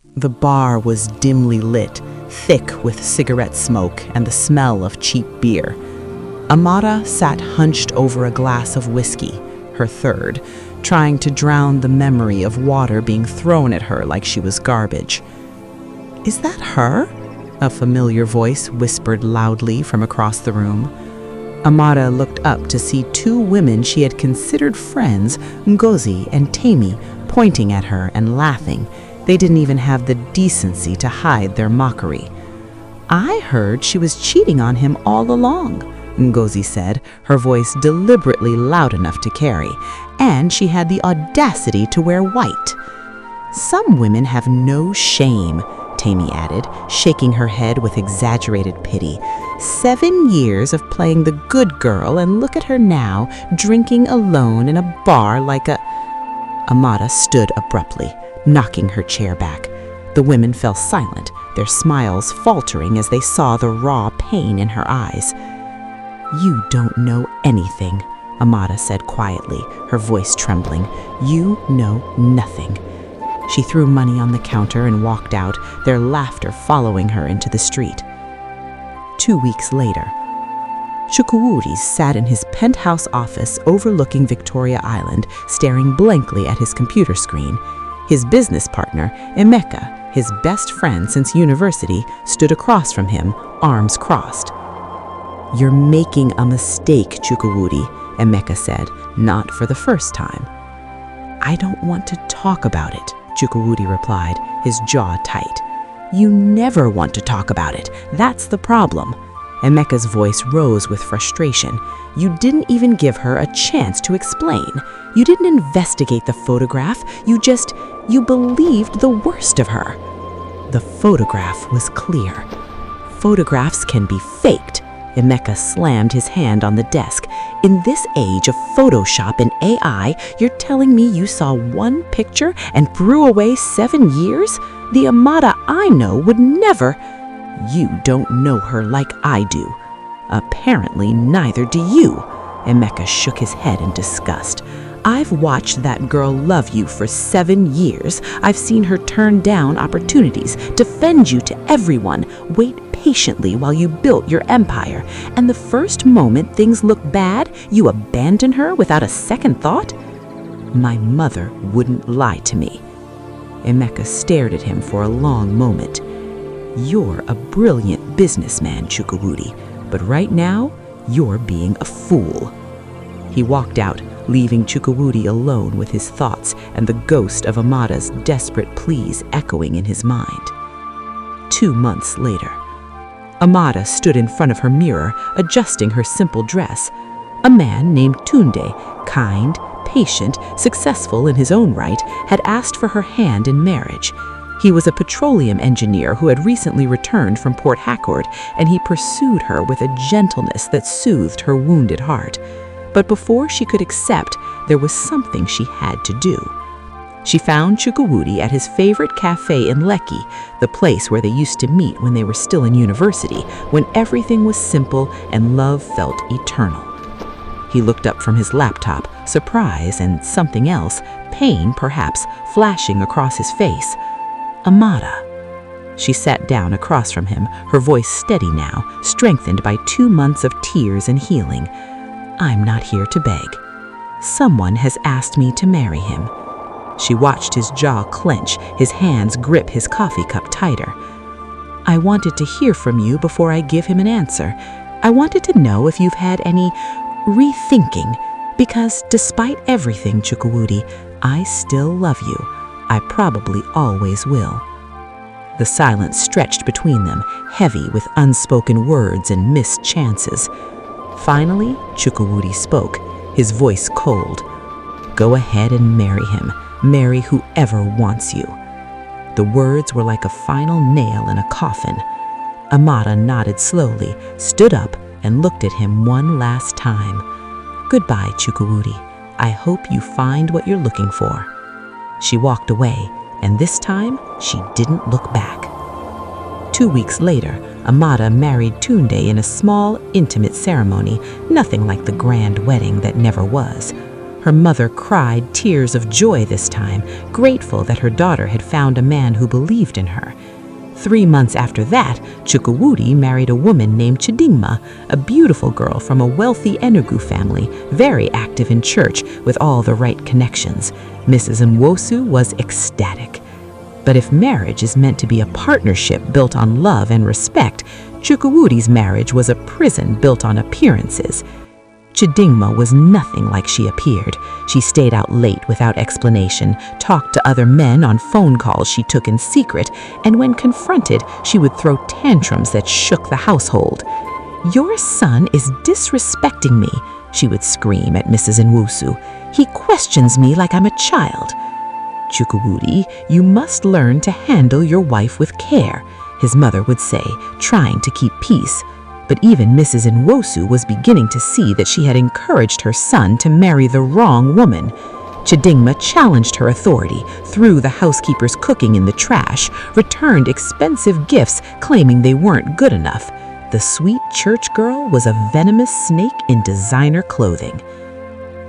The bar was dimly lit, thick with cigarette smoke and the smell of cheap beer. Amara sat hunched over a glass of whiskey, her third, trying to drown the memory of water being thrown at her like she was garbage. "Is that her?" a familiar voice whispered loudly from across the room. Amara looked up to see two women she had considered friends, Ngozi and Temi, pointing at her and laughing. They didn't even have the decency to hide their mockery. "I heard she was cheating on him all along," Ngozi said, her voice deliberately loud enough to carry, "and she had the audacity to wear white." "Some women have no shame," Temi added, shaking her head with exaggerated pity. 7 years of playing the good girl, and look at her now, drinking alone in a bar like a... Amara stood abruptly, knocking her chair back. The women fell silent, their smiles faltering as they saw the raw pain in her eyes. "You don't know anything," Amara said quietly, her voice trembling. "You know nothing." She threw money on the counter and walked out, their laughter following her into the street. 2 weeks later, Chukwudi sat in his penthouse office overlooking Victoria Island, staring blankly at his computer screen. His business partner, Emeka, his best friend since university, stood across from him, arms crossed. "You're making a mistake, Chukwudi," Emeka said, not for the first time. "I don't want to talk about it," Chukwudi replied, his jaw tight. "You never want to talk about it. That's the problem." Emeka's voice rose with frustration. "You didn't even give her a chance to explain. You didn't investigate the photograph. You believed the worst of her." The photograph was clear. "Photographs can be faked." Emeka slammed his hand on the desk. "In this age of Photoshop and AI, you're telling me you saw one picture and threw away 7 years? The Amara I know would never..." "You don't know her like I do." "Apparently neither do you." Emeka shook his head in disgust. "I've watched that girl love you for 7 years. I've seen her turn down opportunities, defend you to everyone, wait patiently while you built your empire. And the first moment things look bad, you abandon her without a second thought?" "My mother wouldn't lie to me." Emeka stared at him for a long moment. "You're a brilliant businessman, Chukwudi, but right now, you're being a fool." He walked out, leaving Chukwudi alone with his thoughts and the ghost of Amara's desperate pleas echoing in his mind. 2 months later, Amara stood in front of her mirror, adjusting her simple dress. A man named Tunde, kind, patient, successful in his own right, had asked for her hand in marriage. He was a petroleum engineer who had recently returned from Port Harcourt, and he pursued her with a gentleness that soothed her wounded heart. But before she could accept, there was something she had to do. She found Chukwudi at his favorite cafe in Lekki, the place where they used to meet when they were still in university, when everything was simple and love felt eternal. He looked up from his laptop, surprise and something else, pain perhaps, flashing across his face. "Amara." She sat down across from him, her voice steady now, strengthened by 2 months of tears and healing. "I'm not here to beg. Someone has asked me to marry him." She watched his jaw clench, his hands grip his coffee cup tighter. "I wanted to hear from you before I give him an answer. I wanted to know if you've had any rethinking, because despite everything, Chukwudi, I still love you. I probably always will." The silence stretched between them, heavy with unspoken words and missed chances. Finally, Chukwudi spoke, his voice cold. "Go ahead and marry him. Marry whoever wants you." The words were like a final nail in a coffin. Amara nodded slowly, stood up, and looked at him one last time. "Goodbye, Chukwudi. I hope you find what you're looking for." She walked away, and this time she didn't look back. 2 weeks later, Amara married Tunde in a small, intimate ceremony, nothing like the grand wedding that never was. Her mother cried tears of joy this time, grateful that her daughter had found a man who believed in her. 3 months after that, Chukwudi married a woman named Chidinma, a beautiful girl from a wealthy Enugu family, very active in church with all the right connections. Mrs. Nwosu was ecstatic. But if marriage is meant to be a partnership built on love and respect, Chukwudi's marriage was a prison built on appearances. Chidinma was nothing like she appeared. She stayed out late without explanation, talked to other men on phone calls she took in secret, and when confronted, she would throw tantrums that shook the household. "Your son is disrespecting me," she would scream at Mrs. Nwosu. "He questions me like I'm a child." "Chukwudi, you must learn to handle your wife with care," his mother would say, trying to keep peace. But even Mrs. Nwosu was beginning to see that she had encouraged her son to marry the wrong woman. Chidinma challenged her authority, threw the housekeeper's cooking in the trash, returned expensive gifts claiming they weren't good enough. The sweet church girl was a venomous snake in designer clothing.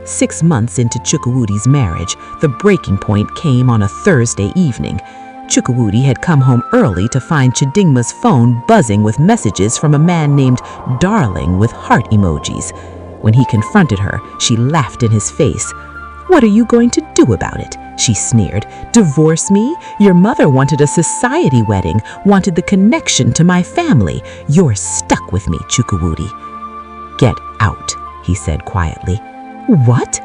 6 months into Chukwudi's marriage, the breaking point came on a Thursday evening. Chukwudi had come home early to find Chidinma's phone buzzing with messages from a man named Darling with heart emojis. When he confronted her, she laughed in his face. "What are you going to do about it?" she sneered. "Divorce me? Your mother wanted a society wedding, wanted the connection to my family. You're stuck with me, Chukwudi." "Get out," he said quietly. "What?"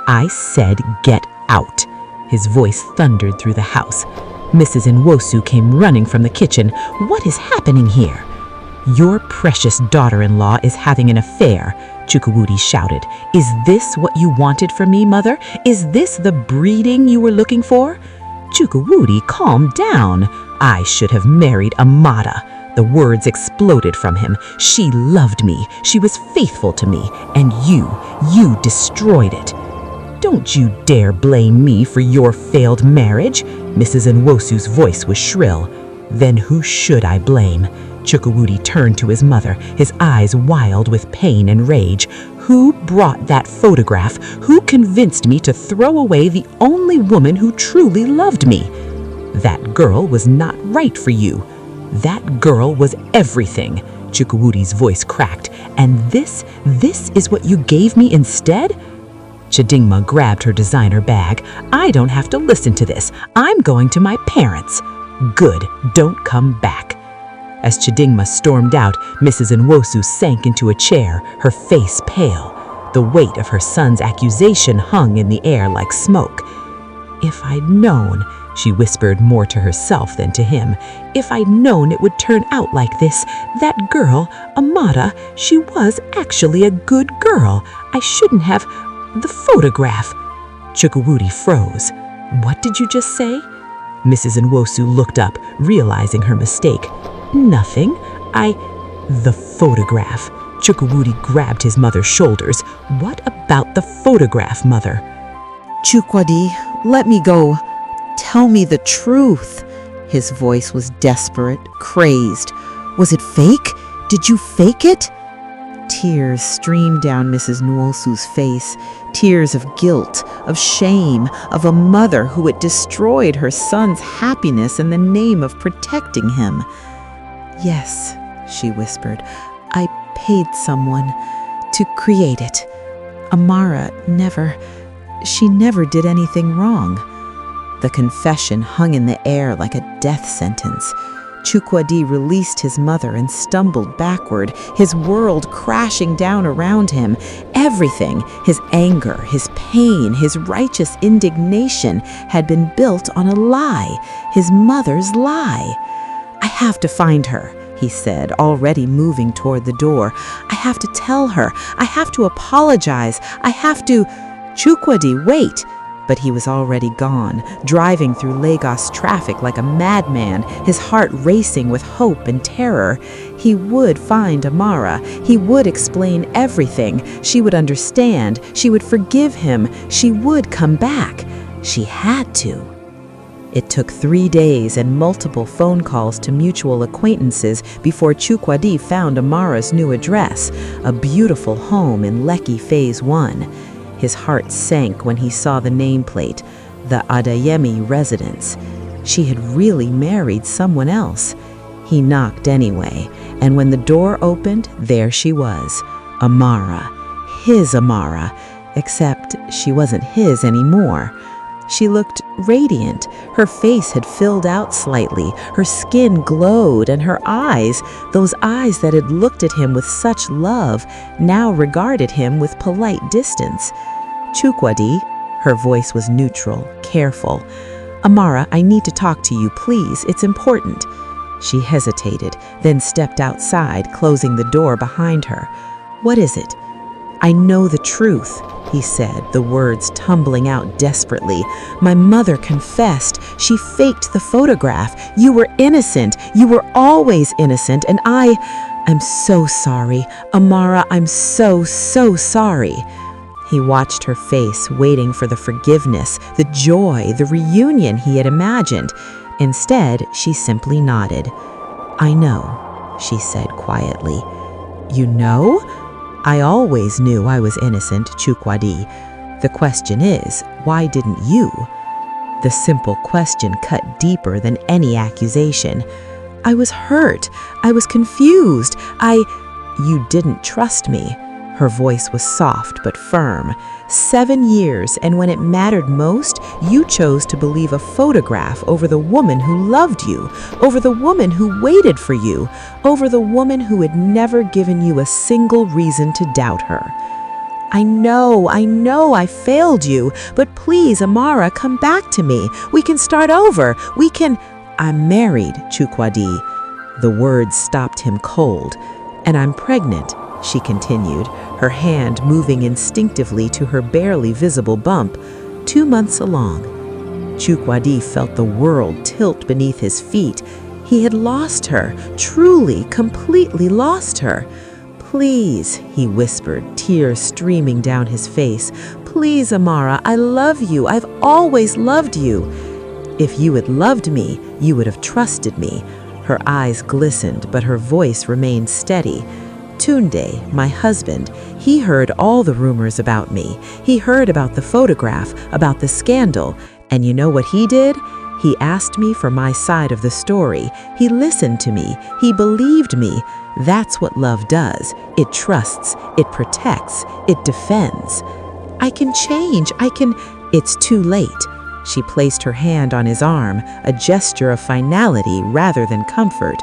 "I said get out." His voice thundered through the house. Mrs. Nwosu came running from the kitchen. "What is happening here?" "Your precious daughter-in-law is having an affair," Chukwudi shouted. "Is this what you wanted from me, mother? Is this the breeding you were looking for?" "Chukwudi, calm down. I should have married Amara." The words exploded from him. "She loved me. She was faithful to me. And you destroyed it." "Don't you dare blame me for your failed marriage." Mrs. Nwosu's voice was shrill. "Then who should I blame?" Chukwudi turned to his mother, his eyes wild with pain and rage. "Who brought that photograph? Who convinced me to throw away the only woman who truly loved me? That girl was not right for you. That girl was everything." Chukwudi's voice cracked. "And this is what you gave me instead?" Chidinma grabbed her designer bag. "I don't have to listen to this. I'm going to my parents." "Good, don't come back." As Chidinma stormed out, Mrs. Nwosu sank into a chair, her face pale. The weight of her son's accusation hung in the air like smoke. "If I'd known," she whispered more to herself than to him, "if I'd known it would turn out like this, that girl, Amara, she was actually a good girl. I shouldn't have... the photograph." Chukwudi froze. "What did you just say?" Mrs. Nwosu looked up, realizing her mistake. "Nothing. The photograph." Chukwudi grabbed his mother's shoulders. "What about the photograph, mother?" "Chukwudi, let me go. Tell me the truth." His voice was desperate, crazed. "Was it fake? Did you fake it?" Tears streamed down Mrs. Nwosu's face, tears of guilt, of shame, of a mother who had destroyed her son's happiness in the name of protecting him. "Yes," she whispered, "I paid someone to create it. Amara she never did anything wrong." The confession hung in the air like a death sentence. Chukwudi released his mother and stumbled backward, his world crashing down around him. Everything, his anger, his pain, his righteous indignation, had been built on a lie, his mother's lie. "I have to find her," he said, already moving toward the door. "I have to tell her. I have to apologize. I have to—" "Chukwudi, wait!" But he was already gone, driving through Lagos traffic like a madman, his heart racing with hope and terror. He would find Amara. He would explain everything. She would understand. She would forgive him. She would come back. She had to. It took 3 days and multiple phone calls to mutual acquaintances before Chukwudi found Amara's new address, a beautiful home in Lekki Phase 1. His heart sank when he saw the nameplate, the Adeyemi residence. She had really married someone else. He knocked anyway, and when the door opened, there she was, Amara, his Amara, except she wasn't his anymore. She looked radiant. Her face had filled out slightly, her skin glowed, and her eyes, those eyes that had looked at him with such love, now regarded him with polite distance. "Chukwudi," her voice was neutral, careful. "Amara, I need to talk to you, please. It's important." She hesitated, then stepped outside, closing the door behind her. "What is it?" "I know the truth," he said, the words tumbling out desperately. "My mother confessed. She faked the photograph. You were innocent. You were always innocent, and I'm so sorry. Amara, I'm so sorry." He watched her face, waiting for the forgiveness, the joy, the reunion he had imagined. Instead, she simply nodded. "I know," she said quietly. "You know?" "I always knew I was innocent, Chukwudi. The question is, why didn't you?" The simple question cut deeper than any accusation. "I was hurt. I was confused. You didn't trust me." Her voice was soft but firm. 7 years, and when it mattered most, you chose to believe a photograph over the woman who loved you, over the woman who waited for you, over the woman who had never given you a single reason to doubt her. I know I failed you, but please, Amara, come back to me. We can start over. I'm married, Chukwudi." The words stopped him cold. "And I'm pregnant," she continued, her hand moving instinctively to her barely visible bump, 2 months along. Chukwudi felt the world tilt beneath his feet. He had lost her, truly, completely lost her. "Please," he whispered, tears streaming down his face. "Please, Amara, I love you. I've always loved you." "If you had loved me, you would have trusted me." Her eyes glistened, but her voice remained steady. "Tunde, my husband, he heard all the rumors about me. He heard about the photograph, about the scandal. And you know what he did? He asked me for my side of the story. He listened to me. He believed me. That's what love does. It trusts. It protects. It defends. I can change. It's too late." She placed her hand on his arm, a gesture of finality rather than comfort.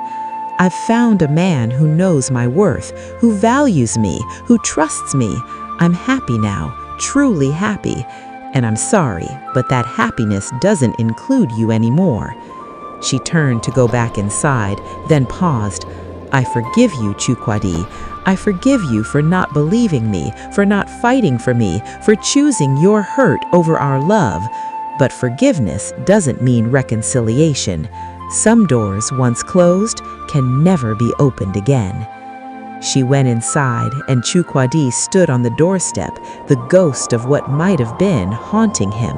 "I've found a man who knows my worth, who values me, who trusts me. I'm happy now, truly happy. And I'm sorry, but that happiness doesn't include you anymore." She turned to go back inside, then paused. "I forgive you, Chukwudi. I forgive you for not believing me, for not fighting for me, for choosing your hurt over our love. But forgiveness doesn't mean reconciliation. Some doors, once closed, can never be opened again." She went inside, and Chukwudi stood on the doorstep, the ghost of what might have been haunting him.